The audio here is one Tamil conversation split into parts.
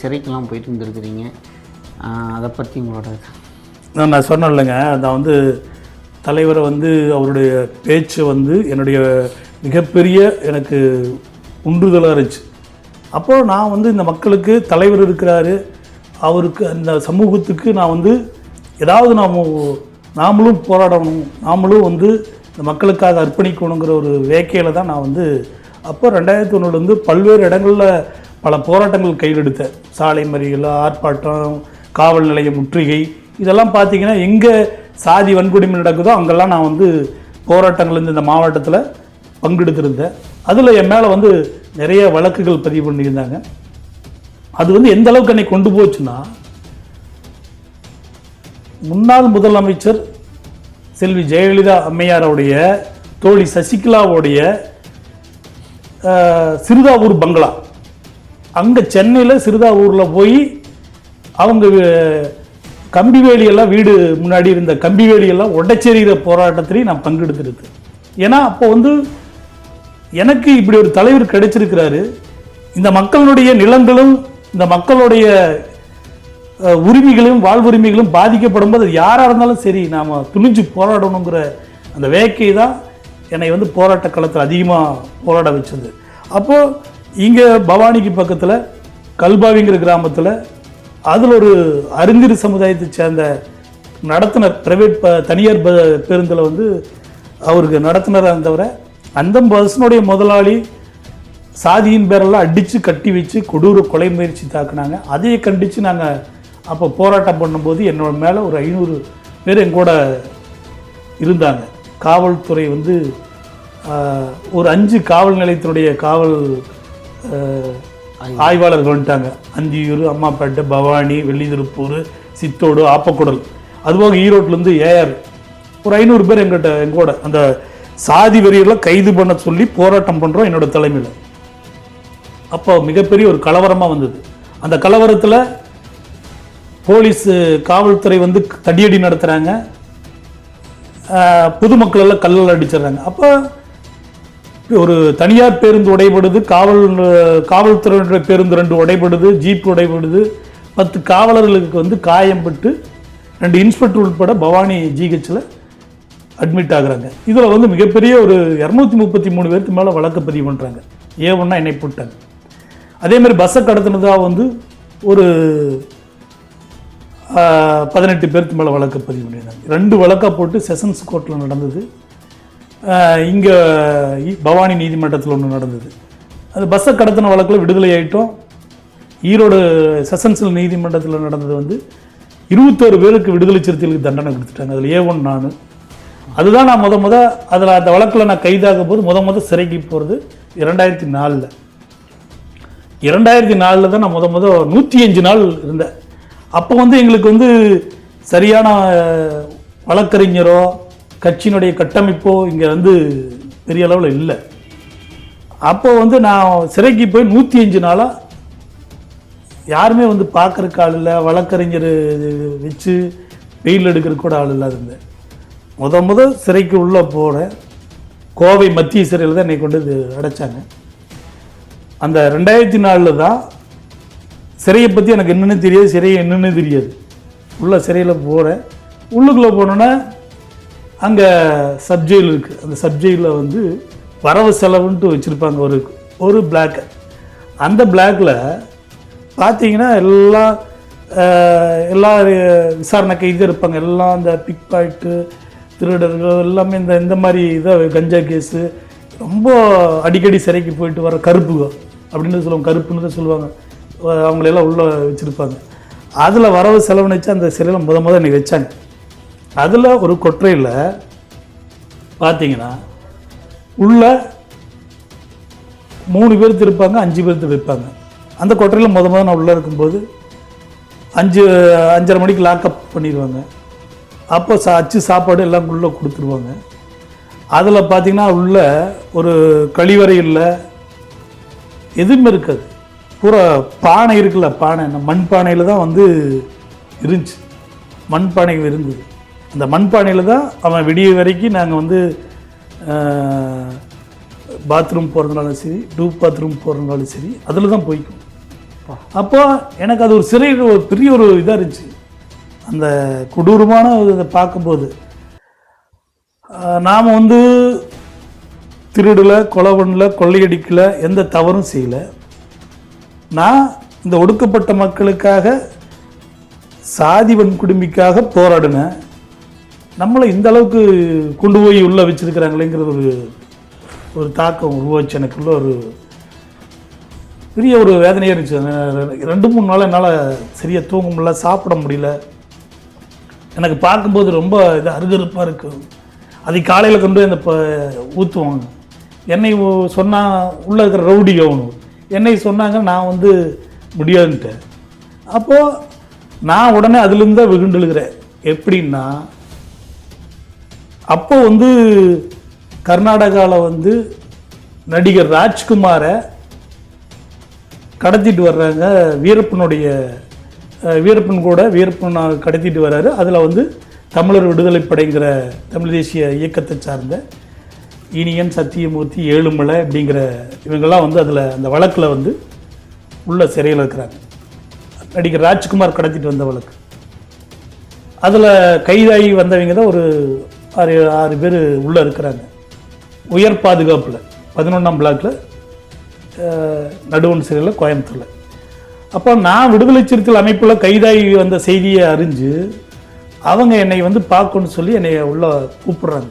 சிறைக்கெல்லாம் போயிட்டு இருந்திருக்கிறீங்க, அதை பற்றி உங்களோட நான் சொன்னேன் இல்லைங்க. நான் தலைவரை அவருடைய பேச்சு என்னுடைய மிகப்பெரிய எனக்கு உண்டுதலாக இருந்துச்சு. அப்போது நான் இந்த மக்களுக்கு தலைவர் இருக்கிறாரு, அவருக்கு அந்த சமூகத்துக்கு நான் ஏதாவது நாமளும் போராடணும், நாமளும் இந்த மக்களுக்காக அர்ப்பணிக்கணுங்கிற ஒரு வேக்கையில் தான் நான் அப்போ 2001 பல்வேறு இடங்களில் பல போராட்டங்கள் கையில் எடுத்தேன். சாலை மறியல், ஆர்ப்பாட்டம், காவல் நிலைய முற்றுகை, இதெல்லாம் பார்த்திங்கன்னா எங்கே சாதி வன்கொடுமை நடக்குதோ அங்கெல்லாம் நான் போராட்டங்கள் இந்த மாவட்டத்தில் பங்கெடுத்திருந்தேன். அதில் என் மேலே நிறைய வழக்குகள் பதிவு பண்ணியிருந்தாங்க. அது எந்த அளவுக்கு என்னை கொண்டு போச்சுன்னா, முன்னாள் முதலமைச்சர் செல்வி ஜெயலலிதா அம்மையாரோடைய தோழி சசிகலாவுடைய சிறுதாவூர் பங்களா, அங்கே சென்னையில் சிறுதாவூரில் போய் அவங்க கம்பிவேலியெல்லாம் வீடு முன்னாடி இருந்த கம்பிவேலியெல்லாம் உடைச்செறிகிற போராட்டத்திலையும் நான் பங்கெடுத்துருக்கு. ஏன்னா அப்போ எனக்கு இப்படி ஒரு தலைவர் கிடைச்சிருக்கிறாரு, இந்த மக்களுடைய நிலங்களும் இந்த மக்களுடைய உரிமைகளும் வாழ்வுரிமைகளும் பாதிக்கப்படும் போது யாராக இருந்தாலும் சரி நாம் துணிஞ்சு போராடணுங்கிற அந்த வேக்கை தான் என்னை போராட்ட களத்தில் அதிகமாக போராட வச்சது. அப்போது இங்கே பவானிக்கு பக்கத்தில் கல்பாவிங்கிற கிராமத்தில் அதில் ஒரு அறிஞர் சமுதாயத்தை சேர்ந்த நடத்துனர், பிரைவேட் தனியார் பேருந்தில் அவருக்கு நடத்துனராக இருந்தவரை அந்த பஸ்னுடைய முதலாளி சாதியின் பேரெல்லாம் அடித்து கட்டி வச்சு கொடூர கொலை முயற்சி தாக்குனாங்க. அதையே கண்டித்து நாங்கள் அப்போ போராட்டம் பண்ணும்போது என்னோட மேலே ஒரு 500 பேர் எங்கூட இருந்தாங்க. காவல்துறை ஒரு 5 காவல் நிலையத்தினுடைய காவல் ஆய்வாளர்கள் வந்துட்டாங்க. அந்தியூர், அம்மாப்பேட்டை, பவானி, வெள்ளித்திருப்பூர், சித்தோடு, ஆப்பக்குடல், அதுபோக ஈரோட்டிலேருந்து ஏஆர் ஒரு 500 பேர் எங்கூட அந்த சாதி வெறியெல்லாம் கைது பண்ண சொல்லி போராட்டம் பண்ணுறோம் என்னோட தலைமையில். அப்போ மிகப்பெரிய ஒரு கலவரமாக வந்தது. அந்த கலவரத்தில் போலீஸ் காவல்துறை தடியடி நடத்துகிறாங்க, பொதுமக்கள் எல்லாம் கல்லல் அடிச்சிடுறாங்க. அப்போ ஒரு தனியார் பேருந்து உடைபடுது, காவல்துறையினுடைய பேருந்து 2 உடைபடுது, ஜீப் உடைபடுது, 10 காவலர்களுக்கு காயம்பட்டு 2 இன்ஸ்பெக்டர் உட்பட பவானி ஜிஹெச்சில் அட்மிட் ஆகுறாங்க. இதில் மிகப்பெரிய ஒரு 233 பேருக்கு மேலே வழக்கு பதிவு பண்ணுறாங்க. ஏன்னா என்னை போட்டாங்க. அதேமாதிரி பஸ்ஸை கடத்தினதாக ஒரு 18 பேருக்கு மேலே வழக்கு பதிவு பண்ணியிருந்தாங்க. 2 வழக்காக போட்டு செஷன்ஸ் கோர்ட்டில் நடந்தது, இங்கே பவானி நீதிமன்றத்தில் ஒன்று நடந்தது. அது பஸ்ஸை கடத்தின வழக்கில் விடுதலை ஆகிட்டோம். ஈரோடு செஷன்ஸில் நீதிமன்றத்தில் நடந்தது 21 பேருக்கு விடுதலை சிறுத்தைகளுக்கு தண்டனை கொடுத்துட்டாங்க. அதில் A1 நான். அதுதான் நான் அதில் அந்த வழக்கில் நான் கைதாகும் போது முத சிறைக்கு போகிறது 2004. 2004 தான் நான் 105 நாள் இருந்தேன். அப்போ எங்களுக்கு சரியான வழக்கறிஞரோ கட்சியினுடைய கட்டமைப்போ இங்கே பெரிய அளவில் இல்லை. அப்போ நான் சிறைக்கு போய் 105 நாளாக யாருமே பார்க்குறக்கு ஆள் இல்லை, வழக்கறிஞர் வச்சு வெயில் எடுக்கிறதுக்கு கூட ஆள் இல்லாத இருந்தேன். சிறைக்கு உள்ளே போகிறேன். கோவை மத்திய சிறையில் தான் என்னை கொண்டு அடைச்சாங்க. அந்த 2004 தான் சிறையை பற்றி எனக்கு என்னென்னு தெரியாது, சிறையை என்னென்னு தெரியாது. உள்ள சிறையில் போகிறேன். உள்ளுக்குள்ளே போனோன்னா அங்கே சப்ஜெயில் இருக்குது. அந்த சப்ஜெயிலில் வரவு செலவுன்ட்டு வச்சுருப்பாங்க ஒரு பிளாக்கு. அந்த பிளாக்கில் பார்த்தீங்கன்னா எல்லா விசாரணை கைது இருப்பாங்க. எல்லாம் அந்த பிக் பாக்கெட்டு, திருடர்கள் எல்லாமே இந்த மாதிரி இதை கஞ்சா கேஸு, ரொம்ப அடிக்கடி சிறைக்கு போயிட்டு வர கருப்புக அப்படின்னு சொல்லுவாங்க, கருப்புன்னு தான் சொல்லுவாங்க. அவங்களெல்லாம் உள்ளே வச்சுருப்பாங்க. அதில் வரவு செலவு நினச்சி அந்த சிறையில் முத என்னை வச்சாங்க. அதில் ஒரு கொற்றையில் பார்த்தீங்கன்னா உள்ள 3 பேர் இருப்பாங்க, 5 பேர் வைப்பாங்க. அந்த கொற்றையில் முத நான் உள்ளே இருக்கும்போது 5:30 மணிக்கு லாக்அப் பண்ணிடுவாங்க. அப்போ அச்சு சாப்பாடு எல்லாம் உள்ளே கொடுத்துருவாங்க. அதில் பார்த்திங்கன்னா உள்ள ஒரு கழிவறை இல்லை, எதுவுமே இருக்காது. பூரா பானை இருக்குல்ல, பானை மண்பானையில் தான் இருந்துச்சு. மண்பானைகள் இருந்தது. அந்த மண்பானையில் தான் அவன் விடிய வரைக்கும் நாங்கள் பாத்ரூம் போகிறதுனாலும் சரி, டூப் பாத்ரூம் போகிறதுனாலும் சரி அதில் தான் போய்க்கும். அப்போ எனக்கு அது ஒரு சிறை ஒரு பெரிய ஒரு இதாக இருந்துச்சு. அந்த கொடூரமான இதை பார்க்கும்போது நாம் வந்து திருடலை, கொலை பண்ணல, கொள்ளையடிக்கலை, எந்த தவறும் செய்யலை. நான் இந்த ஒடுக்கப்பட்ட மக்களுக்காக, சாதி வன்கொடுமைக்காக போராடினேன். நம்மளை இந்த அளவுக்கு கொண்டு போய் உள்ளே வச்சிருக்கிறாங்களேங்கிறது ஒரு தாக்கம் உருவாச்சு. எனக்குள்ள ஒரு பெரிய ஒரு வேதனையாக இருந்துச்சு. 2-3 நாள் என்னால் சரியாக தூங்க முடியல, சாப்பிட முடியல. எனக்கு பார்க்கும்போது ரொம்ப இது அருகருப்பாக இருக்கும். அதை காலையில் கொண்டு போய் அந்த ஊற்றுவாங்க. என்னை சொன்னால் உள்ளே இருக்கிற ரவுடி ஆகணும், என்னை சொன்னாங்க, நான் வந்து முடியாதுன்ட்டேன். அப்போது நான் உடனே அதுலேருந்து தான் வெகுண்டெழுகிறேன். எப்படின்னா, அப்போ வந்து கர்நாடகாவில் வந்து நடிகர் ராஜ்குமாரை கடத்திட்டு வர்றாங்க. வீரப்பன் கூட கடத்திட்டு வர்றாரு. அதில் வந்து தமிழர் விடுதலைப்படைங்கிற தமிழ் தேசிய இயக்கத்தை சார்ந்த இனியன், சத்தியமூர்த்தி, ஏழுமலை அப்படிங்கிற இவங்கெல்லாம் வந்து அதில் அந்த வழக்கில் வந்து உள்ள சிறையில் இருக்கிறாங்க. நடிகர் ராஜ்குமார் கடத்திட்டு வந்த வழக்கு. அதில் கைதாகி வந்தவங்க தான் ஒரு 6 பேர் உள்ளே இருக்கிறாங்க. உயர் பாதுகாப்பில் 11ஆம் பிளாக்கில் நடுவன் சிறையில் கோயம்புத்தூரில். அப்போ நான் விடுதலை சிறுத்தைகள் அமைப்பில் கைதாகி வந்த செய்தியை அறிஞ்சு அவங்க என்னை வந்து பார்க்கணும்னு சொல்லி என்னை உள்ளே கூப்பிட்றாங்க.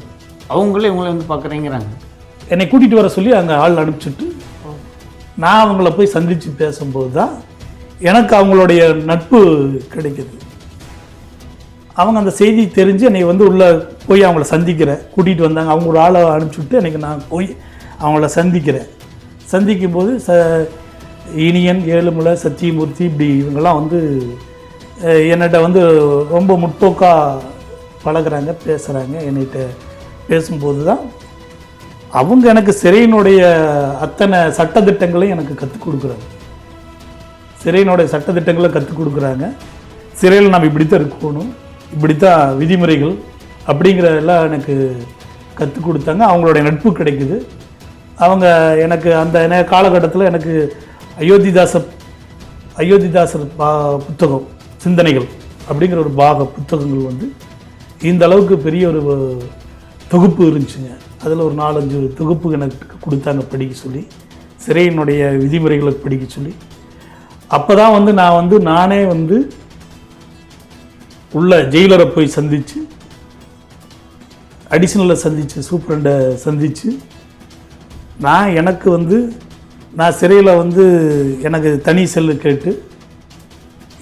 அவங்களே உங்களை வந்து பார்க்குறேங்கிறாங்க. என்னை கூட்டிகிட்டு வர சொல்லி அங்கே ஆள் அனுப்பிச்சிட்டு நான் அவங்கள போய் சந்தித்து பேசும்போது தான் எனக்கு அவங்களுடைய நட்பு கிடைக்கிது. அவங்க அந்த செய்தி தெரிஞ்சு என்னை வந்து உள்ளே போய் அவங்கள சந்திக்கிறேன். கூட்டிகிட்டு வந்தாங்க. அவங்க ஒரு ஆளை அனுப்பிச்சுட்டு எனக்கு நான் போய் அவங்கள சந்திக்கிறேன். சந்திக்கும்போது இனியன், ஏழுமலை, சத்தியமூர்த்தி இப்படி இவங்கெல்லாம் வந்து என்னகிட்ட வந்து ரொம்ப முற்போக்காக பழகுறாங்க, பேசுகிறாங்க. என்கிட்ட பேசும்போது தான் அவங்க எனக்கு சிறையினுடைய அத்தனை சட்டத்திட்டங்களையும் எனக்கு கற்றுக் கொடுக்குறாங்க. சிறையினுடைய சட்டத்திட்டங்களை கற்றுக் கொடுக்குறாங்க. சிறையில் நாம் இப்படித்தான் இருக்கணும், இப்படித்தான் விதிமுறைகள் அப்படிங்கிறதெல்லாம் எனக்கு கற்றுக் கொடுத்தாங்க. அவங்களுடைய நட்பு கிடைக்குது. அவங்க எனக்கு அந்த காலகட்டத்தில் எனக்கு அயோத்திதாசர் புத்தகம் சிந்தனைகள் அப்படிங்கிற ஒரு புத்தகங்கள் வந்து இந்த அளவுக்கு பெரிய ஒரு தொகுப்பு இருந்துச்சுங்க. அதில் ஒரு 4-5 தொகுப்பு எனக்கு கொடுத்தாங்க படிக்க சொல்லி, சிறையினுடைய விதிமுறைகளை படிக்க சொல்லி. அப்போ தான் வந்து நானே வந்து உள்ள ஜெயிலரை போய் சந்தித்து, அடிஷனலை சந்தித்து, சூப்பரண்டை சந்தித்து, எனக்கு வந்து நான் சிறையில் வந்து எனக்கு தனி செல்லு கேட்டு,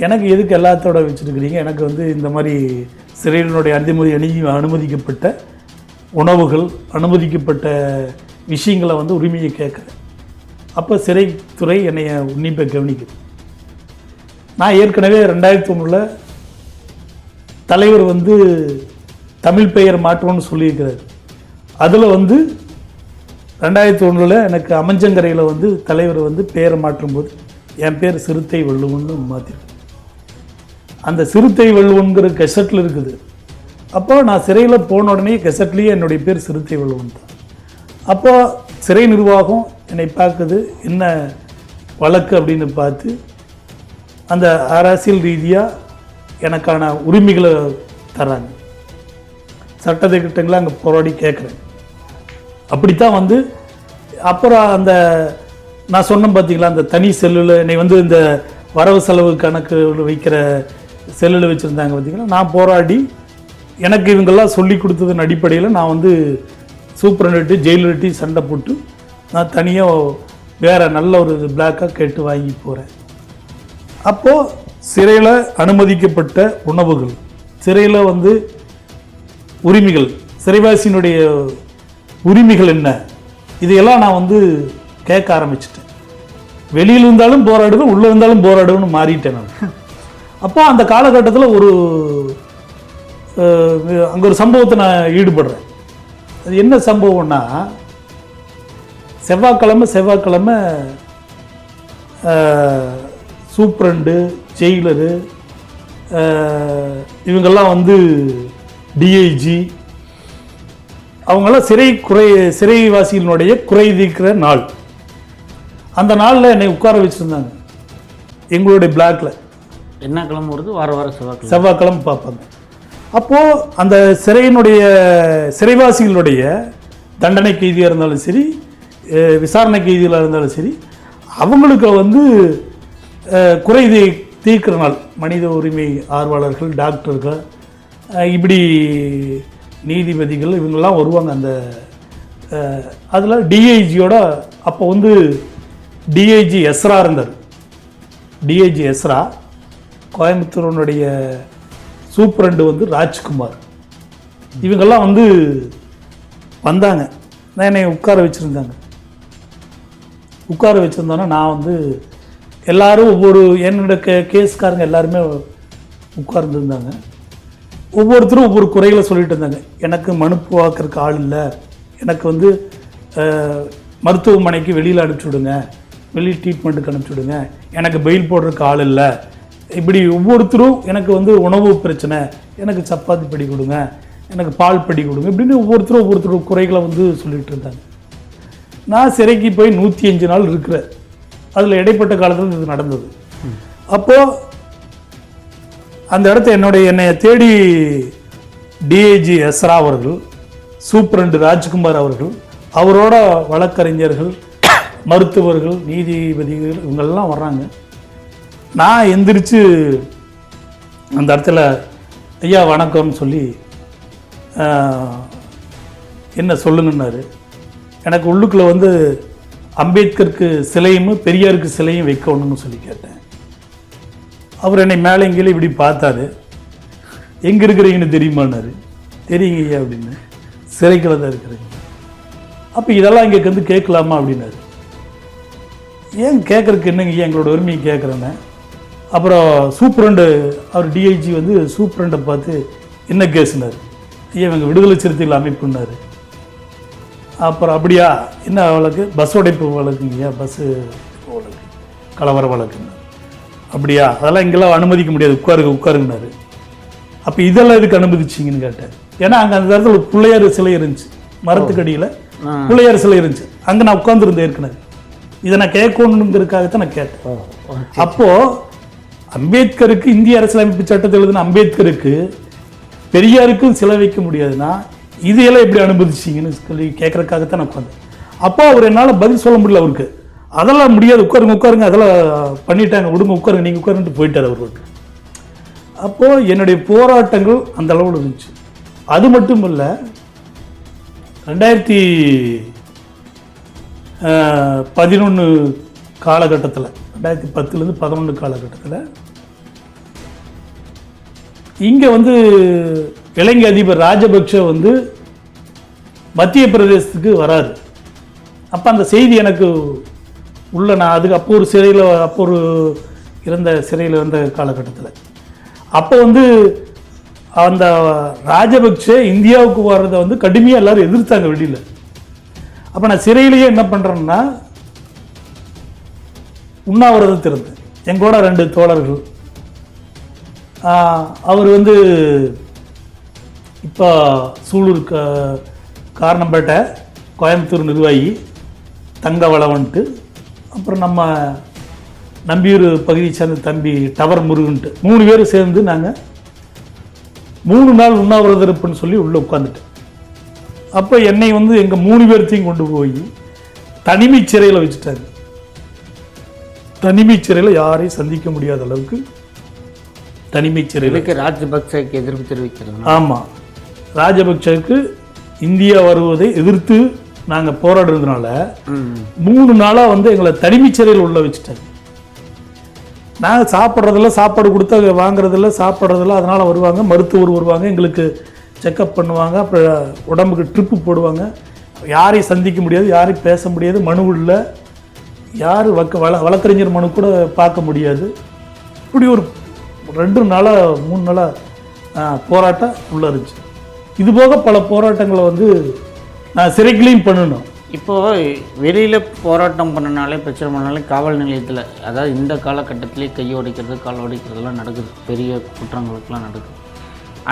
எனக்கு எதுக்கு எல்லாத்தோட வச்சுருக்கிறீங்க, எனக்கு வந்து இந்த மாதிரி சிறையினுடைய அனுமதிக்கப்பட்ட உணவுகள், அனுமதிக்கப்பட்ட விஷயங்களை வந்து உரிமையை கேட்குறேன். அப்போ சிறைத்துறை என்னைய உன்னிப்பை கவனிக்குது. நான் ஏற்கனவே 2001 தலைவர் வந்து தமிழ் பெயர் மாற்றோன்னு சொல்லியிருக்கிறார். அதில் வந்து 2001 எனக்கு அமைஞ்சங்கரையில் வந்து தலைவர் வந்து பெயரை மாற்றும்போது என் பேர் சிறுத்தை வள்ளுவன்னு மாற்றிருக்கேன். அந்த சிறுத்தை வள்ளுவன்கிற கெசட்டில் இருக்குது. அப்போ நான் சிறையில் போன உடனே கெசட்லேயே என்னுடைய பேர் சிறுத்தை வள்ளுவன் தான். அப்போ சிறை நிர்வாகம் என்னை பார்க்குது, என்ன வழக்கு அப்படின்னு பார்த்து அந்த அரசியல் ரீதியாக எனக்கான உரிமைகளை தராங்க. சட்டத்திட்டங்களை அங்கே போராடி கேட்குறேன். அப்படித்தான் வந்து அப்புறம் அந்த நான் சொன்னேன் பார்த்தீங்களா, அந்த தனி செல்லில் என்னை வந்து இந்த வரவு செலவு கணக்கு வைக்கிற செல்லில் வச்சுருந்தாங்க பார்த்தீங்களா. நான் போராடி எனக்கு இவங்கெல்லாம் சொல்லி கொடுத்ததன் அடிப்படையில் நான் வந்து சூப்பரண்ட்டு ஜெயிலர்ட்டி சண்டை போட்டு நான் தனியாக வேறு நல்ல ஒரு பிளாக்காக கேட்டு வாங்கி போகிறேன். அப்போது சிறையில் அனுமதிக்கப்பட்ட உணவுகள், சிறையில் வந்து உரிமைகள், சிறைவாசியினுடைய உரிமைகள் என்ன, இதையெல்லாம் நான் வந்து கேட்க ஆரம்பிச்சிட்டேன். வெளியில் இருந்தாலும் போராடுவேன், உள்ளே இருந்தாலும் போராடுவேன்னு மாறிட்டேன் நான். அப்போ அந்த காலகட்டத்தில் அங்கே ஒரு சம்பவத்தை நான் ஈடுபடுறேன். அது என்ன சம்பவம்னா, செவ்வாய்க்கிழமை சூப்பரண்டு, ஜெயிலரு, இவங்கெல்லாம் வந்து டிஐஜி, அவங்களாம் சிறைவாசிகளினுடைய குறை தீர்க்கிற நாள். அந்த நாளில் என்னை உட்கார வச்சுருந்தாங்க. எங்களுடைய பிளாக்ல என்ன கிழமை வருது? வாரம் செவ்வாய்க்கிழமை. செவ்வாய்க்கிழமை பார்ப்பாங்க. அப்போது அந்த சிறைவாசிகளுடைய தண்டனை கைதியாக இருந்தாலும் சரி, விசாரணை கைதிகளாக இருந்தாலும் சரி, அவங்களுக்கு வந்து குறை தீர்க்கிற நாள் மனித உரிமை ஆர்வலர்கள், டாக்டர்கள், இப்படி நீதிபதிகள் இவங்கெல்லாம் வருவாங்க. அந்த அதில் டிஐஜியோட அப்போ வந்து டிஐஜி எஸ்ரா இருந்தார். டிஐஜி எஸ்ரா, கோயம்புத்தூரனுடைய சூப்பரண்டு வந்து ராஜ்குமார், இவங்கெல்லாம் வந்து வந்தாங்க. நான் என்னை உட்கார வச்சுருந்தாங்க. உட்கார வச்சுருந்தோன்னா நான் வந்து எல்லோரும் ஒவ்வொரு என்னோட கேஸ்காரங்க எல்லாருமே உட்கார்ந்துருந்தாங்க. ஒவ்வொருத்தரும் ஒவ்வொரு குறைகளை சொல்லிட்டு இருந்தாங்க. எனக்கு மனுப்புவாக்கிறதுக்கு ஆள் இல்லை, எனக்கு வந்து மருத்துவமனைக்கு வெளியில் அனுப்பிச்சி விடுங்க, வெளி ட்ரீட்மெண்ட்டுக்கு அனுப்பிச்சி விடுங்க, எனக்கு பெயில் போடுறதுக்கு ஆள் இல்லை, இப்படி ஒவ்வொருத்தரும் எனக்கு வந்து உணவு பிரச்சனை, எனக்கு சப்பாத்தி படி கொடுங்க, எனக்கு பால் படி கொடுங்க, இப்படின்னு ஒவ்வொருத்தரும் குறைகளை வந்து சொல்லிகிட்டு இருந்தாங்க. நான் சிறைக்கு போய் 105 நாள் இருக்கிறேன். அதில் இடைப்பட்ட காலத்தில் இது நடந்தது. அப்போது அந்த இடத்த என்னை தேடி டிஐஜி எஸ்ரா அவர்கள், சூப்பரண்டு ராஜ்குமார் அவர்கள், அவரோட வழக்கறிஞர்கள், மருத்துவர்கள், நீதிபதிகள் இவங்கெல்லாம் வர்றாங்க. நான் எந்திரிச்சு அந்த இடத்துல ஐயா வணக்கம்னு சொல்லி என்ன சொல்லுங்கன்னாரு. எனக்கு உள்ளுக்குள்ளே வந்து அம்பேத்கருக்கு சிலையும் பெரியாருக்கு சிலையும் வைக்கணும்னு சொல்லி கேட்டேன். அவர் என்னை மேலே கீழே இப்படி பார்த்தாரு. எங்கே இருக்கிறீங்கன்னு தெரியுமான்னாரு. தெரியுங்க ஐயா அப்படின்னு. சிறைக்குள்ள தான் இருக்கிறீங்க. அப்போ இதெல்லாம் இங்கே வந்து கேட்கலாமா அப்படின்னாரு. ஏன் கேட்குறதுக்கு என்னங்க ஐயா, எங்களோட உரிமையை கேட்குறேன்னு. அப்புறம் சூப்பரண்டு, அவர் டிஐஜி வந்து சூப்பரண்டை பார்த்து என்ன கேஸுனார். ஐயா இவங்க விடுதலை சிறுத்தைகள் அமைப்புன்னாரு. அப்புறம் அப்படியா, என்ன வழக்கு? பஸ் உடைப்பு வழக்குங்கய்யா, பஸ்ஸு வழக்கு, கலவர வழக்குங்க. அப்படியா, அதெல்லாம் இங்கெல்லாம் அனுமதிக்க முடியாது, உட்காருங்கன்னாரு. அப்போ இதெல்லாம் எதுக்கு அனுமதிச்சிங்கன்னு கேட்டேன். ஏன்னா அங்கே அந்த இடத்துல ஒரு பிள்ளையார் சிலை இருந்துச்சு, மரத்துக்கடியில் பிள்ளையார் சிலை இருந்துச்சு. அங்கே நான் உட்காந்துருந்தேன் ஏற்கனவே. இதை நான் கேட்கணுங்கிறதுக்காகத்தான் நான் கேட்டேன். அப்போது அம்பேத்கருக்கு, இந்திய அரசியலமைப்பு சட்டத்தில் எழுதின அம்பேத்கருக்கு பெரியாருக்கும் சிலை வைக்க முடியாதுன்னா இதையெல்லாம் எப்படி அனுமதிச்சிங்கன்னு சொல்லி கேட்குறதுக்காகத்தான் நான் உட்காந்தேன். அப்போ அவர் என்னால் பதில் சொல்ல முடியல. அவருக்கு அதெல்லாம் முடியாது, உட்காருங்க, அதெல்லாம் பண்ணிட்டாங்க, விடுங்க, உட்காருங்க, நீங்கள் உட்காருன்ட்டு போயிட்டார் அவருக்கு. அப்போது என்னுடைய போராட்டங்கள் அந்த அளவில் இருந்துச்சு. அது மட்டும் இல்லை, 2011 காலகட்டத்தில், 2010லேருந்து 11 காலகட்டத்தில் இங்கே வந்து இலங்கை அதிபர் ராஜபக்ஷ வந்து மத்திய பிரதேசத்துக்கு வராது. அப்போ அந்த செய்தி எனக்கு நான் அதுக்கு அப்போ ஒரு சிறையில், சிறையில் இருந்த காலகட்டத்தில் அப்போ வந்து அந்த ராஜபக்ஷ இந்தியாவுக்கு வர்றதை வந்து கடுமையாக எல்லாரும் எதிர்த்தாங்க வெளியில். அப்போ நான் சிறையிலேயே என்ன பண்ணுறேன்னா உண்ணாவிரதம் இருந்தேன். எங்களோட 2 தோழர்கள், அவர் வந்து இப்போ சூலூர் காரணம்பேட்டை கோயம்புத்தூர் நிர்வாகி தங்கவளவன்ட்டு, அப்புறம் நம்ம நம்பியூர் பகுதியை சேர்ந்த தம்பி டவர் முருகன்ட்டு 3 பேர் சேர்ந்து நாங்கள் 3 நாள் உண்ணாவிரதம் இருப்புன்னு சொல்லி உள்ளே உட்காந்துட்டேன். அப்போ என்னை வந்து எங்கள் 3 பேர்த்தையும் கொண்டு போய் தனிமை சிறையில் வச்சுட்டாங்க. தனிமை சிறையில் யாரையும் சந்திக்க முடியாத அளவுக்கு தனிமை சிறையில். ராஜபக்சேக்கு எதிர்ப்பு தெரிவிக்கிறது. ஆமாம், ராஜபக்சேக்கு இந்தியா வருவதை எதிர்த்து நாங்கள் போராடுறதுனால 3 நாளாக வந்து எங்களை தனிமை சிறையில் உள்ள வச்சுட்டாங்க. நாங்கள் சாப்பிட்றதில்ல, சாப்பாடு கொடுத்தா வாங்குறதில்ல, சாப்பிட்றதில்ல. அதனால் வருவாங்க, மருத்துவர் வருவாங்க, எங்களுக்கு செக்கப் பண்ணுவாங்க, அப்புறம் உடம்புக்கு ட்ரிப்பு போடுவாங்க. யாரையும் சந்திக்க முடியாது, யாரையும் பேச முடியாது, மனு இல்லை, யார் வழக்கறிஞர் மனு கூட பார்க்க முடியாது. இப்படி ஒரு 2 நாளாக 3 நாளாக போராட்டம் உள்ளே இருந்துச்சு. இது போக பல போராட்டங்களை வந்து நான் சிறைகளையும் பண்ணணும். இப்போது வெளியில் போராட்டம் பண்ணனாலே, பிரச்சனை பண்ணாலே காவல் நிலையத்தில், அதாவது இந்த காலகட்டத்திலே கையை உடைக்கிறது, கால் உடைக்கிறதுலாம் நடக்குது, பெரிய குற்றங்களுக்கெல்லாம் நடக்குது.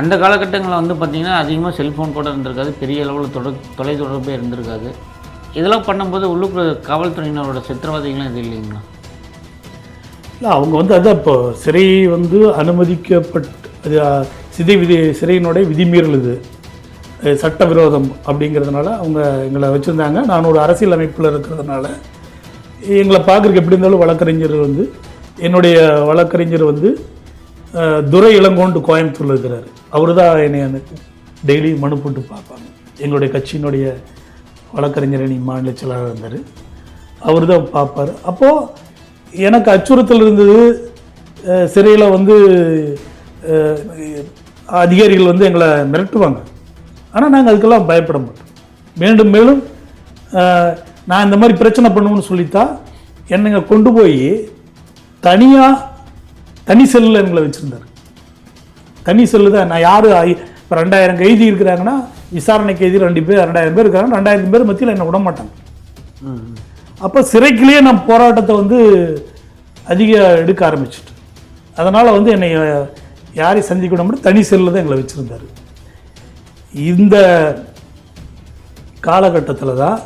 அந்த காலகட்டங்களில் வந்து பார்த்திங்கன்னா அதிகமாக செல்ஃபோன் கூட இருந்திருக்காது, பெரிய அளவில் தொலைத்தொடர்பே இருந்திருக்காது. இதெல்லாம் பண்ணும்போது உள்ளுக்குள்ள காவல்துறையினரோட சித்திரவதைகளும் இது இல்லைங்களா? இல்லை அவங்க வந்து அதான் இப்போ சிறை வந்து அனுமதிக்கப்பட்டு சிறையினுடைய விதிமீறல் இது சட்டவிரோதம் அப்படிங்கிறதுனால அவங்க எங்களை வச்சுருந்தாங்க. நான் ஒரு அரசியல் அமைப்பில் இருக்கிறதுனால எங்களை பார்க்குறதுக்கு எப்படி இருந்தாலும் வழக்கறிஞர் வந்து என்னுடைய வழக்கறிஞர் வந்து துரை இளங்கோண்டு கோயம்புத்தூரில் இருக்கிறார். அவர் தான் என்னை டெய்லி மனு போட்டு பார்ப்பாங்க. எங்களுடைய கட்சியினுடைய வழக்கறிஞர் அணி மாநில செயலாளர் இருந்தார். அவர் தான் பார்ப்பார். அப்போது எனக்கு அச்சுறுத்தல் இருந்தது. சிறையில் வந்து அதிகாரிகள் வந்து எங்களை மிரட்டுவாங்க. ஆனால் நாங்கள் அதுக்கெல்லாம் பயப்பட மாட்டோம். மீண்டும் மேலும் நான் இந்த மாதிரி பிரச்சனை பண்ணுவோன்னு சொல்லித்தான் என்னங்க கொண்டு போய் தனி செல்லில் எங்களை வச்சுருந்தார். தனி செல்லு தான். நான் யார் இப்போ 2000 கைதி இருக்கிறாங்கன்னா விசாரணை கைதி 2000 பேர் இருக்காங்க. 2000 பேர் மத்தியில் என்னை விட மாட்டாங்க. அப்போ சிறைக்குள்ளேயே நான் போராட்டத்தை வந்து அதிக எடுக்க ஆரம்பிச்சிட்டு, அதனால் வந்து என்னை யாரையும் சந்திக்க முடியும் தனி செல்லில் தான் எங்களை வச்சுருந்தார். இந்த காலகட்டத்தில் தான்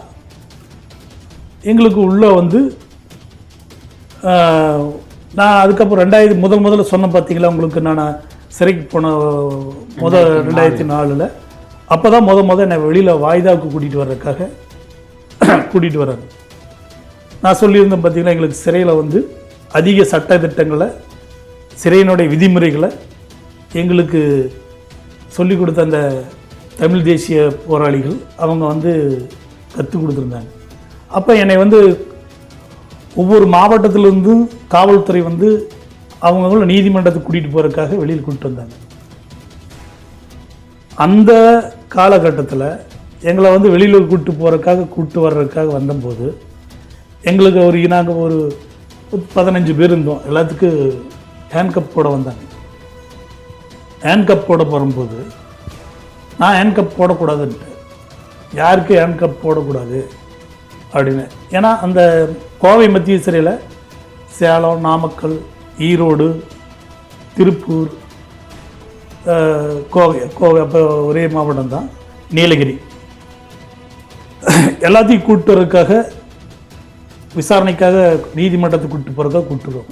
எங்களுக்கு உள்ள வந்து நான் அதுக்கப்புறம் முதல்ல சொன்ன பார்த்தீங்களா உங்களுக்கு, நான் சிறைக்கு போன 2004 அப்போ தான் என்னை வெளியில் வாய்தாவுக்கு கூட்டிகிட்டு வர்றாங்க. நான் சொல்லியிருந்தேன் பார்த்தீங்களா, எங்களுக்கு சிறையில் வந்து அதிக சட்ட திட்டங்களை சிறையினுடைய விதிமுறைகளை எங்களுக்கு சொல்லிக் கொடுத்த அந்த தமிழ் தேசிய போராளிகள் அவங்க வந்து கற்றுக் கொடுத்துருந்தாங்க. அப்போ என்னை வந்து ஒவ்வொரு மாவட்டத்திலிருந்தும் காவல்துறை வந்து அவங்கள நீதிமன்றத்துக்கு கூட்டிகிட்டு போகிறதுக்காக வெளியில் கூப்பிட்டு வந்தாங்க. அந்த காலகட்டத்தில் எங்களை வந்து வெளியில் கூப்பிட்டு வர்றதுக்காக வந்தபோது எங்களுக்கு நாங்கள் ஒரு 15 பேர் இருந்தோம். எல்லாத்துக்கும் ஹேண்ட்கப் போட வந்தாங்க. ஹேண்ட்கப் போட போகும்போது நான் ஹேண்ட்கப் போடக்கூடாதுன்ட்டு, யாருக்கு ஹேண்ட்கப் போடக்கூடாது அப்படின்னு. ஏன்னா அந்த கோவை மத்திய சிறையில் சேலம், நாமக்கல், ஈரோடு, திருப்பூர், கோவை அப்போ ஒரே மாவட்டம் தான், நீலகிரி, எல்லாத்தையும் கூப்பிட்டு வரதுக்காக விசாரணைக்காக நீதிமன்றத்துக்கு கூப்பிட்டு போகிறதுக்காக கூப்பிட்டுருவோம்.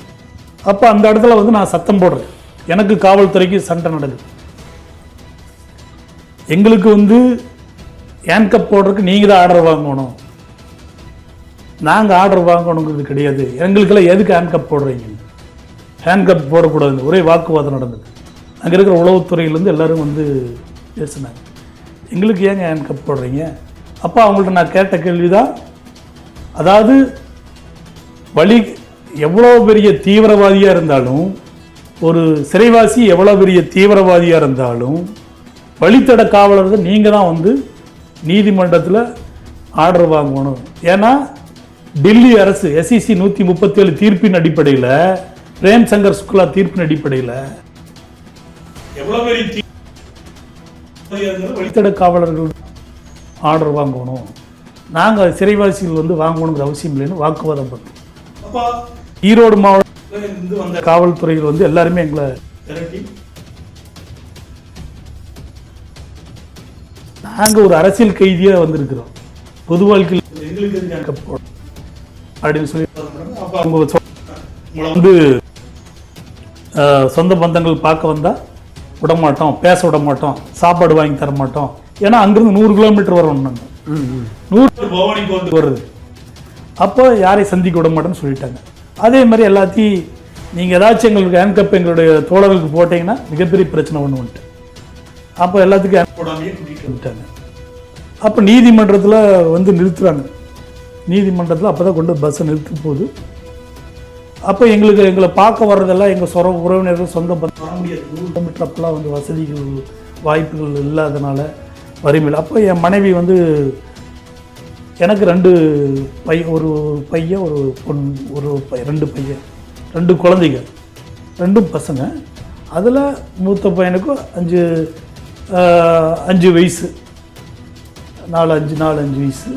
அப்போ அந்த இடத்துல வந்து நான் சத்தம் போடுறேன். எனக்கு காவல்துறைக்கு சண்டை நடக்குது. எங்களுக்கு வந்து ஹேண்ட்கப் போடுறதுக்கு நீங்கள் தான் ஆர்டர் வாங்கணும், நாங்கள் ஆர்டர் வாங்கணுங்கிறது கிடையாது. எங்களுக்கெல்லாம் எதுக்கு ஹேண்ட்கப் போடுறீங்க, ஹேண்ட்கப் போடக்கூடாதுன்னு ஒரே வாக்குவாதம் நடந்தது. அங்கே இருக்கிற உளவுத்துறையிலேருந்து எல்லோரும் வந்து பேசினாங்க, எங்களுக்கு ஏங்க ஹேண்ட்கப் போடுறீங்க. அப்போ அவங்கள்ட்ட நான் கேட்ட கேள்வி தான், அதாவது எவ்வளோ பெரிய தீவிரவாதியாக இருந்தாலும், ஒரு சிறைவாசி எவ்வளோ பெரிய தீவிரவாதியாக இருந்தாலும் வழித்தட காவலர்கள் நீங்கள் தான் வந்து நீதிமன்றத்தில் ஆர்டர் வாங்கணும். ஏன்னா டெல்லி அரசு SEC 137 தீர்ப்பின் அடிப்படையில், பிரேம் சங்கர் சுக்லா தீர்ப்பின் அடிப்படையில் எவ்வளோ பெரிய வழித்தட காவலர்கள் ஆர்டர் வாங்கணும், நாங்கள் சிறைவாசிகள் வந்து வாங்கணுங்கிற அவசியம் இல்லைன்னு வாக்குவாதம் பண்ணோம். அப்போ ஈரோடு மாவட்டத்திலிருந்து வந்த காவல்துறையில் வந்து எல்லாருமே எங்களை திரட்டி, நாங்கள் ஒரு அரசியல் கைதியாக வந்திருக்கிறோம், பொது வாழ்க்கையில் எங்களுக்கு அப்படின்னு சொல்லி அவங்க வந்து சொந்த பந்தங்கள் பார்க்க வந்தால் விடமாட்டோம், பேச விட மாட்டோம், சாப்பாடு வாங்கி தர மாட்டோம். ஏன்னா அங்கிருந்து 100 கிலோமீட்டர் வரணும், நாங்கள் 100 பவானிக்கு வந்து வருது. அப்போ யாரையும் சந்திக்க விட மாட்டோன்னு சொல்லிட்டாங்க. அதே மாதிரி எல்லாத்தையும் நீங்கள் ஏதாச்சும் எங்களுக்கு ஹேண்ட்கப் எங்களுடைய தோழர்களுக்கு போட்டிங்கன்னா மிகப்பெரிய பிரச்சனை ஒன்று. அப்போ எல்லாத்துக்கும் ஹேண்ட் போடாமையே கூட்டிகிட்டு வந்துட்டாங்க. அப்போ நீதிமன்றத்தில் வந்து நிறுத்துகிறாங்க. நீதிமன்றத்தில் அப்போ தான் கொண்டு பஸ்ஸை நிறுத்தும் போது அப்போ எங்களை பார்க்க வர்றதெல்லாம் எங்கள் உறவினர்கள் சொந்த பந்தம் வர முடியாது. 100 கிலோமீட்டர் அப்போல்லாம் வந்து வசதிகள் வாய்ப்புகள் இல்லாதனால வறுமையில். அப்போ என் மனைவி வந்து எனக்கு 2 ஒரு பையன் ஒரு பொண்ணு, 2 பையன், 2 குழந்தைங்க, 2 பசங்க. அதில் மூத்த பையனுக்கும் 5 வயசு, 4-5 வயசு.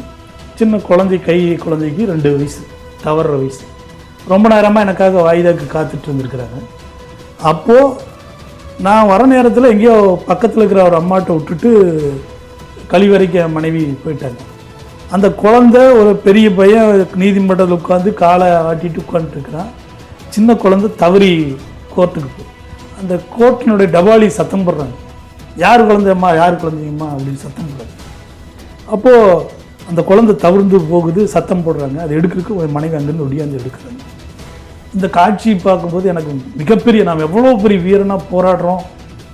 சின்ன குழந்தைக்கு 2 வயசு, தவறுற வயசு. ரொம்ப நேரமாக எனக்காக வாய்தாக்கு காத்துட்டு இருந்திருக்கிறாங்க. அப்போது நான் வர நேரத்தில் எங்கேயோ பக்கத்தில் இருக்கிற ஒரு அம்மாட்ட விட்டுட்டு கழிவறைக்கு என் மனைவி போயிட்டாங்க. அந்த குழந்தை ஒரு பெரிய பையன் நீதிமன்றத்தில் உட்காந்து காலை ஆட்டிட்டு உட்காந்துட்டுருக்கிறான். சின்ன குழந்தை தவறி கோர்ட்டுக்கு போகுது. அந்த கோர்ட்டினுடைய டபாலி சத்தம் போடுறாங்க, யார் குழந்தையம்மா யார் குழந்தையம்மா அப்படின்னு சத்தம் போடுறாங்க. அப்போது அந்த குழந்தை தவிர்ந்து போகுது, சத்தம் போடுறாங்க. அதை எடுக்கிறதுக்கு ஒரு மனைவி அங்கேருந்து ஒடியாந்து எடுக்கிறாங்க. இந்த காட்சி பார்க்கும்போது எனக்கு மிகப்பெரிய, நாம் எவ்வளோ பெரிய வீரனாக போராடுறோம்,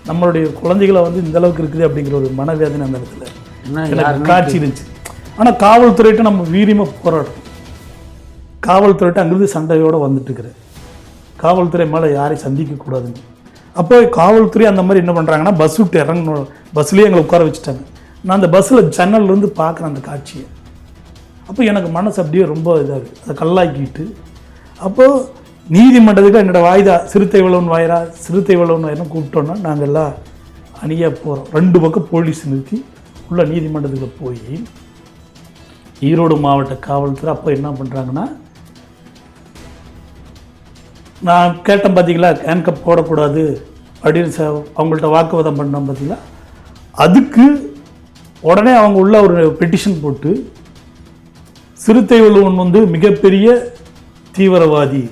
நம்மளுடைய குழந்தைகளை வந்து இந்த அளவுக்கு இருக்குது அப்படிங்கிற ஒரு மனவேதனை அந்த இடத்துல எனக்கு காட்சி இருந்துச்சு. ஆனால் காவல்துறையிட்ட நம்ம வீரியமாக போராடுறோம். காவல்துறையிட்ட அங்கிருந்து சண்டையோடு வந்துட்டு இருக்கிறேன், காவல்துறை மேலே யாரையும் சந்திக்கக்கூடாதுன்னு. அப்போ காவல்துறை அந்த மாதிரி என்ன பண்ணுறாங்கன்னா, பஸ் விட்டு இறங்கணும், பஸ்லேயே எங்களை உட்கார வச்சுட்டாங்க. நான் அந்த பஸ்ஸில் ஜன்னல்லேருந்து பார்க்குறேன் அந்த காட்சியை. அப்போ எனக்கு மனசு அப்படியே ரொம்ப இதாகுது, அதை கல்லாக்கிட்டு. அப்போது நீதிமன்றத்துக்கு என்னோடய வாய்தா, சிறுத்தை வளவன் வாயிரா சிறுத்தை வளவன் வாயிரம் கூப்பிட்டோன்னா நாங்கள் எல்லாம் அணியாக போகிறோம். 2 பக்கம் போலீஸ் நிறுத்தி உள்ள நீதிமன்றத்துக்கு போய் ஈரோடு மாவட்ட காவல்துறை அப்போ என்ன பண்ணுறாங்கன்னா, நான் கேட்டேன் பார்த்தீங்களா ஹேண்ட்கப் போடக்கூடாது அப்படின்னு அவங்கள்ட்ட வாக்குவாதம் பண்ணோம் பார்த்தீங்களா, அதுக்கு உடனே அவங்க உள்ள ஒரு பெட்டிஷன் போட்டு சிறுத்தை வள்ளுவன் வந்து மிகப்பெரிய தீவிரவாதி,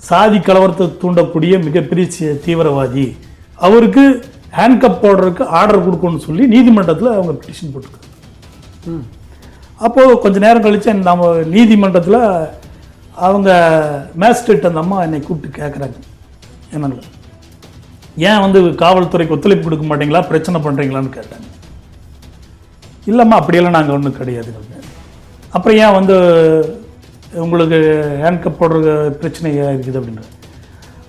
சாதி கலவரத்தை தூண்டக்கூடிய மிகப்பெரிய தீவிரவாதி, அவருக்கு ஹேண்ட்கப் போடுறதுக்கு ஆர்டர் கொடுக்கணும்னு சொல்லி நீதிமன்றத்தில் அவங்க பெட்டிஷன் போட்டுருக்காங்க. அப்போது கொஞ்சம் நேரம் கழித்து நம்ம நீதிமன்றத்தில் அவங்க மேஜிஸ்ட்ரேட் அந்த அம்மா என்னை கூப்பிட்டு கேட்குறாங்க, என்ன ஏன் வந்து காவல்துறைக்கு ஒத்துழைப்பு கொடுக்க மாட்டீங்களா, பிரச்சனை பண்ணுறீங்களான்னு கேட்டாங்க. இல்லைம்மா அப்படியெல்லாம் நாங்கள் ஒன்றும் கிடையாது. அப்புறம் ஏன் வந்து உங்களுக்கு ஹேண்ட்கப் போடுற பிரச்சனையாக இருக்குது அப்படின்ற,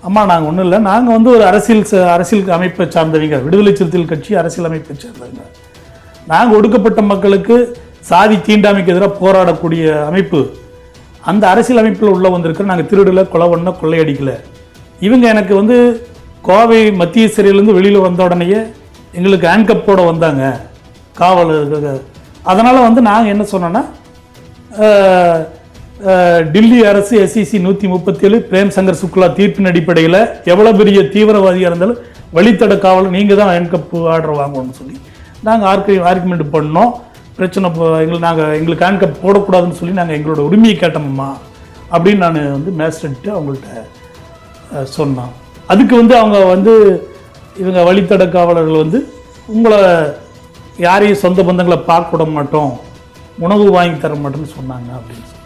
அம்மா நாங்கள் ஒன்றும் இல்லை, நாங்கள் வந்து ஒரு அரசியல் அமைப்பை சார்ந்தவங்க, விடுதலை சிறுத்தைகள் கட்சி அரசியல் அமைப்பை சார்ந்தவங்க, நாங்கள் ஒடுக்கப்பட்ட மக்களுக்கு சாதி தீண்டாமைக்கு எதிராக போராடக்கூடிய அமைப்பு, அந்த அரசியல் அமைப்பில் உள்ள வந்திருக்கிற, நாங்கள் திருடலை, கொலை பண்ண, கொள்ளையடிக்கலை. இவங்க எனக்கு வந்து கோவை மத்திய சிறையிலேருந்து வெளியில் வந்த உடனேயே எங்களுக்கு ஹேண்ட்கப் போட வந்தாங்க காவலர்கள். அதனால் வந்து நாங்கள் என்ன சொன்னோன்னா, டில்லி அரசு SEC 137 பிரேம் சங்கர் சுக்லா தீர்ப்பின் அடிப்படையில் எவ்வளோ பெரிய தீவிரவாதியாக இருந்தாலும் வழித்தட காவலர் நீங்கள் தான் ஹேண்ட்கப் ஆர்டர் வாங்கணும்னு சொல்லி நாங்கள் ஆர்குமெண்ட் பண்ணோம். பிரச்சனை எங்களுக்கு ஹேண்ட்கப் போடக்கூடாதுன்னு சொல்லி நாங்கள் எங்களோட உரிமையை கேட்டோம்மா அப்படின்னு நான் வந்து மேஜிஸ்ட்ரேட்டு அவங்கள்ட்ட சொன்னோம். அதுக்கு வந்து அவங்க வந்து இவங்க வழித்தட காவலர்கள் வந்து உங்களை யாரையும் சொந்த பந்தங்களை பார்க்க விட மாட்டோம், உணவு வாங்கி தர மாட்டோம்னு சொன்னாங்க அப்படின்னு சொல்லி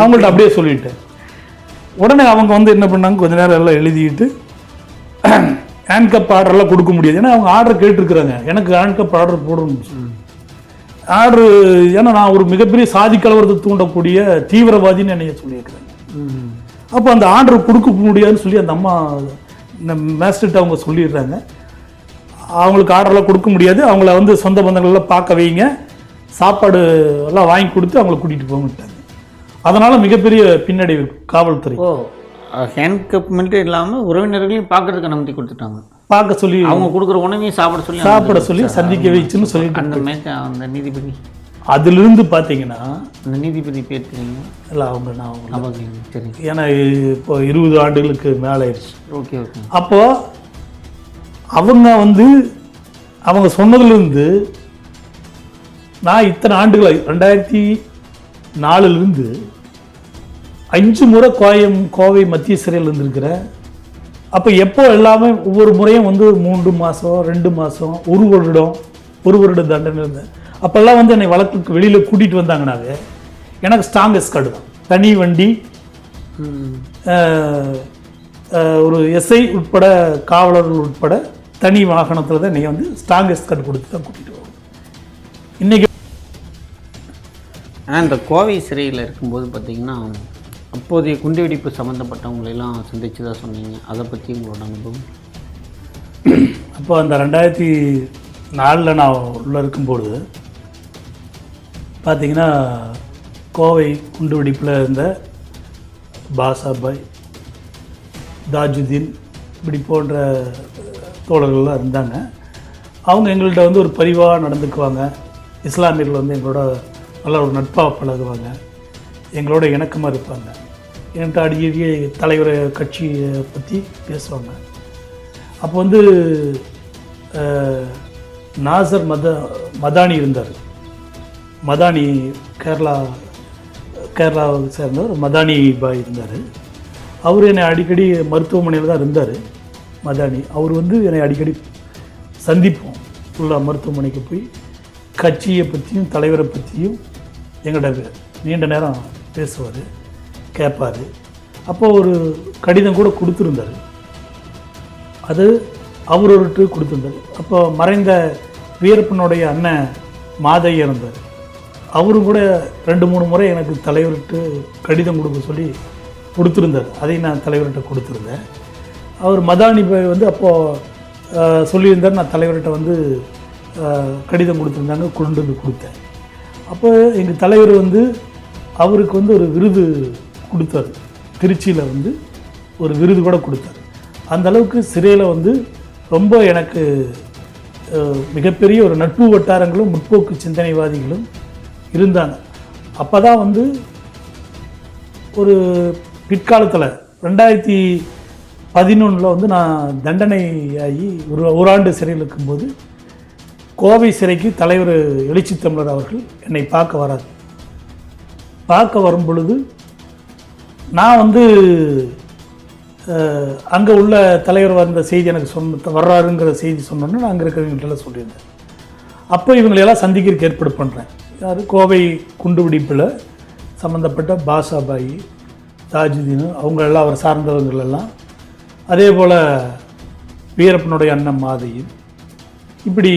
அவங்கள்ட்ட அப்படியே சொல்லிட்டேன். உடனே அவங்க வந்து என்ன பண்ணாங்க, கொஞ்ச நேரம் எல்லாம் எழுதிட்டு ஹேண்ட்கப் ஆர்டர்லாம் கொடுக்க முடியாது, ஏன்னா அவங்க ஆர்டர் கேட்டுருக்குறாங்க, எனக்கு ஹேண்ட்கப் ஆர்டர் போடணும்னு சொல்லி ஆர்டர். ஏன்னா நான் ஒரு மிகப்பெரிய சாதி கலவரத்தை தூண்டக்கூடிய தீவிரவாதின்னு என்னைய சொல்லியிருக்கிறேன். அப்போ அந்த ஆர்டர் கொடுக்க முடியாதுன்னு சொல்லி அந்த அம்மா மேஜிஸ்ட்ரேட் அவங்க சொல்லிடுறாங்க, அவங்களுக்கு ஆர்டர்லாம் கொடுக்க முடியாது, அவங்கள வந்து சொந்த பந்தங்கள்லாம் பார்க்க வைங்க, சாப்பாடு எல்லாம் வாங்கி கொடுத்து அவங்கள கூட்டிகிட்டு போங்கட்டாங்க. அதனால் மிகப்பெரிய பின்னடைவு காவல்துறை. ஹேண்ட்கப் மட்டும் இல்லாமல் உறவினர்களையும் பார்க்கறதுக்கு அனுமதி கொடுத்துட்டாங்க, பார்க்க சொல்லி அவங்க கொடுக்குற உணவையும் சாப்பிட சொல்லி சந்திக்க வச்சுன்னு சொல்லிட்டு அந்த நீதிபதி. அதிலிருந்து பார்த்தீங்கன்னா அந்த நீதிபதி பேர் தெரியுங்க? இல்லை அவங்க நான் சரி, ஏன்னா இப்போ 20 ஆண்டுகளுக்கு மேலே ஆயிடுச்சு. Okay okay. அப்போது அவங்க வந்து அவங்க சொன்னதுலேருந்து நான் இத்தனை ஆண்டுகள் 2004 5 முறை கோவை மத்திய சிறையில் இருந்திருக்கிறேன். அப்போ எப்போ எல்லாமே ஒவ்வொரு முறையும் வந்து 3 மாதம் 2 மாதம் 1 வருட தண்டனை இருந்தேன். அப்போல்லாம் வந்து என்னை வழக்குக்கு வெளியில் கூட்டிகிட்டு வந்தாங்கனாவே எனக்கு ஸ்ட்ராங்கஸ்ட் கார்டு தான், தனி வண்டி, ஒரு SI உட்பட காவலர்கள் உட்பட தனி வாகனத்தில் தான் நீங்கள் வந்து ஸ்ட்ராங்கஸ்ட் கார்டு கொடுத்து தான் கூட்டிகிட்டு வருவோம். இன்றைக்கி ஆனால் இந்த கோவை சிறையில் இருக்கும்போது பார்த்திங்கன்னா அப்போதைய குண்டுவெடிப்பு சம்மந்தப்பட்டவங்களெல்லாம் சந்திச்சதாக சொன்னீங்க, அதை பற்றி உங்களோட அனுபவம்? அப்போ அந்த 2004 நான் உள்ளே இருக்கும்போது பார்த்திங்கன்னா கோவை குண்டுவெடிப்பில் இருந்த பாசாபாய், தாஜுதீன் இப்படி போன்ற தோழர்கள்லாம் இருந்தாங்க. அவங்க எங்கள்கிட்ட வந்து ஒரு பரிவாக நடந்துக்குவாங்க, இஸ்லாமியர்கள் வந்து எங்களோட நல்ல ஒரு நட்பாக பழகுவாங்க, எங்களோட இணக்கமாக இருப்பாங்க, என்கிட்ட அடிக்கடி தலைவர் கட்சியை பற்றி பேசுவாங்க. அப்போ வந்து நாசர் மதானி இருந்தார். மதானி கேரளாவை சேர்ந்த ஒரு மதானி பாய் இருந்தார். அவர் என்னை அடிக்கடி மருத்துவமனையில் தான் இருந்தார் மதானி. அவர் வந்து என்னை அடிக்கடி சந்திப்போம். ஃபுல்லாக மருத்துவமனைக்கு போய் கட்சியை பற்றியும் தலைவரை பற்றியும் எங்கள்கிட்ட நீண்ட நேரம் பேசுவார், கேட்பார். அப்போ ஒரு கடிதம் கூட கொடுத்துருந்தார். அது அவர் ஒருட்டு கொடுத்துருந்தார். அப்போ மறைந்த வீரப்பனுடைய அண்ணன் மாதையா இருந்தார். அவரும் கூட 2-3 முறை எனக்கு தலைவர்கிட்ட கடிதம் கொடுக்க சொல்லி கொடுத்துருந்தார். அதையும் நான் தலைவர்கிட்ட கொடுத்துருந்தேன். அவர் மதானி வந்து அப்போது சொல்லியிருந்தார், நான் தலைவர்கிட்ட வந்து கடிதம் கொடுத்துருந்தாங்க, கொண்டு வந்து கொடுத்தேன். அப்போ எங்கள் தலைவர் வந்து அவருக்கு வந்து ஒரு விருது கொடுத்தார். திருச்சியில் வந்து ஒரு விருது கூட கொடுத்தார். அந்த அளவுக்கு சிறையில் வந்து ரொம்ப எனக்கு மிகப்பெரிய ஒரு நட்பு வட்டாரங்களும் முற்போக்கு சிந்தனைவாதிகளும் இருந்தாங்க. அப்போ தான் வந்து ஒரு பிற்காலத்தில் 2011 வந்து நான் தண்டனை ஆகி ஒரு ஆண்டு சிறையில் இருக்கும்போது கோவை சிறைக்கு தலைவர் எழுச்சி தமிழர் அவர்கள் என்னை பார்க்க வராது. பார்க்க வரும் பொழுது நான் வந்து அங்கே உள்ள தலைவர் வந்த செய்தி எனக்கு வர்றாருங்கிற செய்தி சொன்னோன்னு நான் அங்கே இருக்கிறவங்கள்ட்ட சொல்லியிருந்தேன். அப்போ இவங்களையெல்லாம் சந்திக்கிறதுக்கு ஏற்பாடு பண்ணுறேன். யார்? கோவை குண்டுபிடிப்பில் சம்மந்தப்பட்ட பாஷாபாய், தாஜுதீன், அவங்களெல்லாம் அவர் சார்ந்தவங்களெல்லாம், அதே போல் வீரப்பனுடைய அண்ணன் மாதையும், இப்படி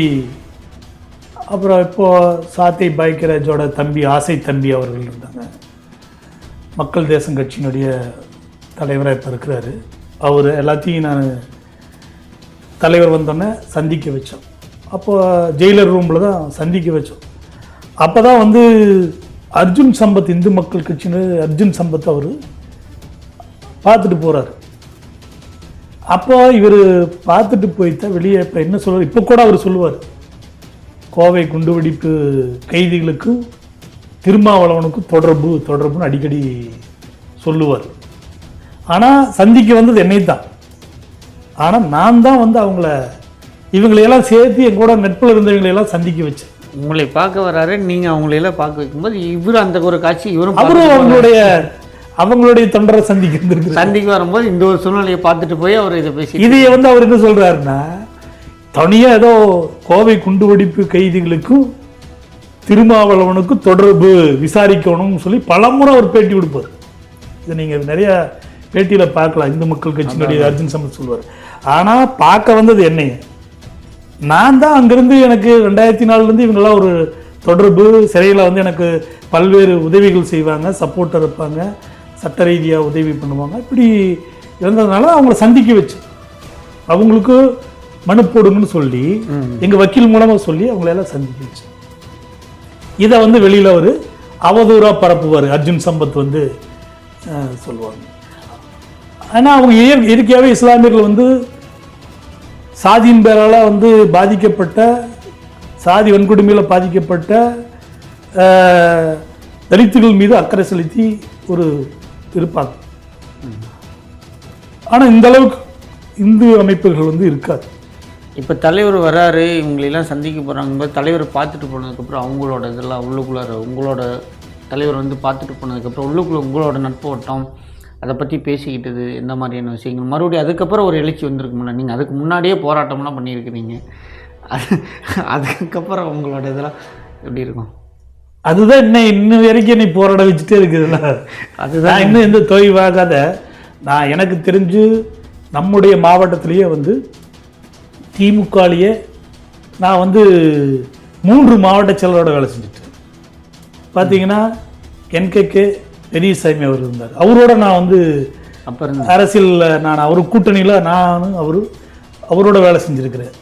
அப்புறம் இப்போது சாத்தை பாய்கராஜோட தம்பி ஆசை தம்பி அவர்கள் இருந்தாங்க. மக்கள் தேசம் கட்சியினுடைய தலைவராக இப்போ இருக்கிறாரு. அவர் எல்லாத்தையும் நான் தலைவர் வந்தோடனே சந்திக்க வச்சோம். அப்போ ஜெயிலர் ரூமில் தான் சந்திக்க வச்சோம். அப்போ தான் வந்து அர்ஜுன் சம்பத், இந்து மக்கள் கட்சியினர் அர்ஜுன் சம்பத் அவர் பார்த்துட்டு போகிறார். அப்போ இவர் பார்த்துட்டு போய்தான் வெளியே இப்போ என்ன சொல்வார், இப்போ கூட அவர் சொல்லுவார், கோவை குண்டுவெடிப்பு கைதிகளுக்கும் திருமாவளவனுக்கும் தொடர்புன்னு அடிக்கடி சொல்லுவார். ஆனால் சந்திக்க வந்தது என்னை தான். ஆனால் நான் தான் வந்து இவங்களையெல்லாம் சேர்த்து எங்கூட நட்பில் இருந்தவங்களையெல்லாம் சந்திக்க வச்சேன். உங்களை பார்க்க வராரு, நீங்கள் அவங்களையெல்லாம் பார்க்க வைக்கும்போது இவர் அந்த ஒரு காட்சி இவரும் அவரும் அவங்களுடைய தொண்டரை சந்திக்க வரும்போது இந்த ஒரு சூழ்நிலையை பார்த்துட்டு போய் அவர் இதை பேசி இதையே வந்து அவர் என்ன சொல்கிறாருன்னா, தனியாக ஏதோ கோவை குண்டுவெடிப்பு கைதிகளுக்கும் திருமாவளவனுக்கும் தொடர்பு விசாரிக்கணும்னு சொல்லி பலமுறை அவர் பேட்டி கொடுப்பார். இதை நீங்கள் நிறைய பேட்டியில் பார்க்கலாம். இந்து மக்கள் கட்சியினுடைய அர்ஜுன் சம்பத் சொல்லுவார். ஆனால் பார்க்க வந்தது என்னைய, நான் தான் அங்கேருந்து எனக்கு 2004 இவங்கெல்லாம் ஒரு தொடர்பு, சிறையில் வந்து எனக்கு பல்வேறு உதவிகள் செய்வாங்க, சப்போர்ட்டர் இருப்பாங்க, சட்ட ரீதியாக உதவி பண்ணுவாங்க. இப்படி இருந்ததுனால அவங்கள சந்திக்க வச்சு அவங்களுக்கு மனு போடுங்கன்னு சொல்லி எங்கள் வக்கீல் மூலமாக சொல்லி அவங்களெல்லாம் சந்திக்க வச்சு இதை வந்து வெளியில் ஒரு அவதூறாக பரப்புவார் அர்ஜுன் சம்பத் வந்து சொல்லுவாங்க. ஆனால் அவங்க இயற்கையாகவே இஸ்லாமியர்கள் வந்து சாதியின் பேரால் வந்து பாதிக்கப்பட்ட, சாதி வன்கொடுமையில் பாதிக்கப்பட்ட தலித்துகள் மீது அக்கறை செலுத்தி ஒரு இருப்பாங்க. ஆனால் இந்த அளவுக்கு இந்து அமைப்புகள் வந்து இருக்காது. இப்போ தலைவர் வராரு, இவங்களெல்லாம் சந்திக்க போகிறாங்கும்போது தலைவர் பார்த்துட்டு போனதுக்கப்புறம் அவங்களோட இதெல்லாம் உள்ளுக்குள்ளார உங்களோட தலைவர் வந்து பார்த்துட்டு போனதுக்கப்புறம் உள்ளுக்குள்ளே உங்களோட நட்பு வட்டம் அதை பற்றி பேசிக்கிட்டது எந்த மாதிரியான விஷயங்கள் மறுபடியும் அதுக்கப்புறம் ஒரு எழுச்சி வந்திருக்கும்ல. நீங்கள் அதுக்கு முன்னாடியே போராட்டம்லாம் பண்ணியிருக்கிறீங்க, அதுக்கப்புறம் உங்களோட இதெல்லாம் எப்படி இருக்கும்? அதுதான் இன்னும் வரைக்கும் என்னை போராட வச்சுட்டே இருக்குதுல்ல. அதுதான் இன்னும் எந்த தொய்வாகாத. நான் எனக்கு தெரிஞ்சு நம்முடைய மாவட்டத்திலேயே வந்து திமுகலேயே நான் வந்து 3 மாவட்ட செயலரோட வேலை செஞ்சுட்டேன். பார்த்தீங்கன்னா என்கேகே பெரியசாமி அவர் இருந்தார். அவரோட நான் வந்து அப்புறம் அரசியலில் நான் அவர் கூட்டணியில் நானும் அவரோட வேலை செஞ்சுருக்கிறேன்.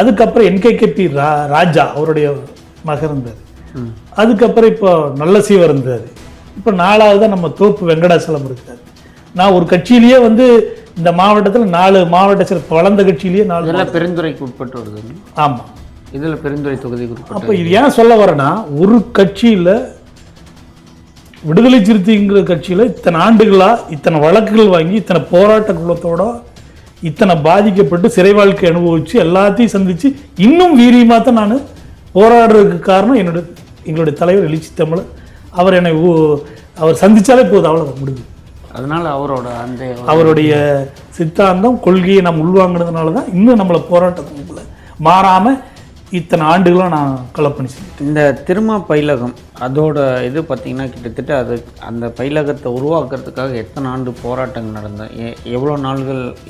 அதுக்கப்புறம் என்கேகேபி ராஜா அவருடைய மகன் இருந்தார். அதுக்கப்புறம் இப்போ நல்ல சீவர் இருந்தார். இப்போ 4வது நம்ம தோப்பு வெங்கடாசலம் இருக்கார். நான் ஒரு கட்சியிலேயே வந்து இந்த மாவட்டத்தில் 4 மாவட்ட சிறப்பு வளர்ந்த கட்சியிலேயே 4 பெருந்துறைக்கு உட்பட்டு வருது. ஆமாம், இதில் பெருந்துறை தொகுதிக்கு உட்பட்டு. அப்போ இது ஏன் சொல்ல வரேன்னா, ஒரு கட்சியில் விடுதலை சிறுத்தைங்கிற கட்சியில் இத்தனை ஆண்டுகளாக இத்தனை வழக்குகள் வாங்கி இத்தனை போராட்ட குலத்தோட இத்தனை பாதிக்கப்பட்டு சிறை வாழ்க்கை அனுபவித்து எல்லாத்தையும் சந்தித்து இன்னும் வீரியமாக தான் நான் போராடுறதுக்கு காரணம் எங்களுடைய தலைவர் எழுச்சி தமிழர். அவர் என்னை அவர் சந்தித்தாலே போதும், அவ்வளோதான் முடிஞ்சு. அதனால் அவரோட அந்த அவருடைய சித்தாந்தம் கொள்கையை நம்ம உள்வாங்கினதுனால தான் இன்னும் நம்மளை போராட்டத்துக்குள்ள மாறாமல் இத்தனை ஆண்டுகளும் நான் கலப்பணி செஞ்சுட்டேன். இந்த திருமா பைலகம் அதோட இது பார்த்திங்கன்னா கிட்டத்தட்ட அது அந்த பைலகத்தை உருவாக்குறதுக்காக எத்தனை ஆண்டு போராட்டங்கள் நடந்தேன்,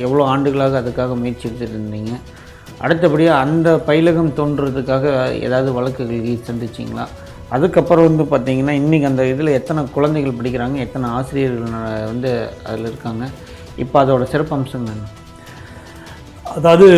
எவ்வளோ ஆண்டுகளாக அதுக்காக முயற்சி எடுத்துட்டு இருந்தீங்க? அடுத்தபடியாக அந்த பைலகம் தோன்றுறதுக்காக ஏதாவது வழக்குகள் சந்திச்சிங்களா? அதுக்கப்புறம் வந்து பார்த்திங்கன்னா இன்றைக்கி அந்த இதில் எத்தனை குழந்தைகள் படிக்கிறாங்க, எத்தனை ஆசிரியர்கள் வந்து அதில் இருக்காங்க, இப்போ அதோட சிறப்பம்சங்கள் என்ன? அதாவது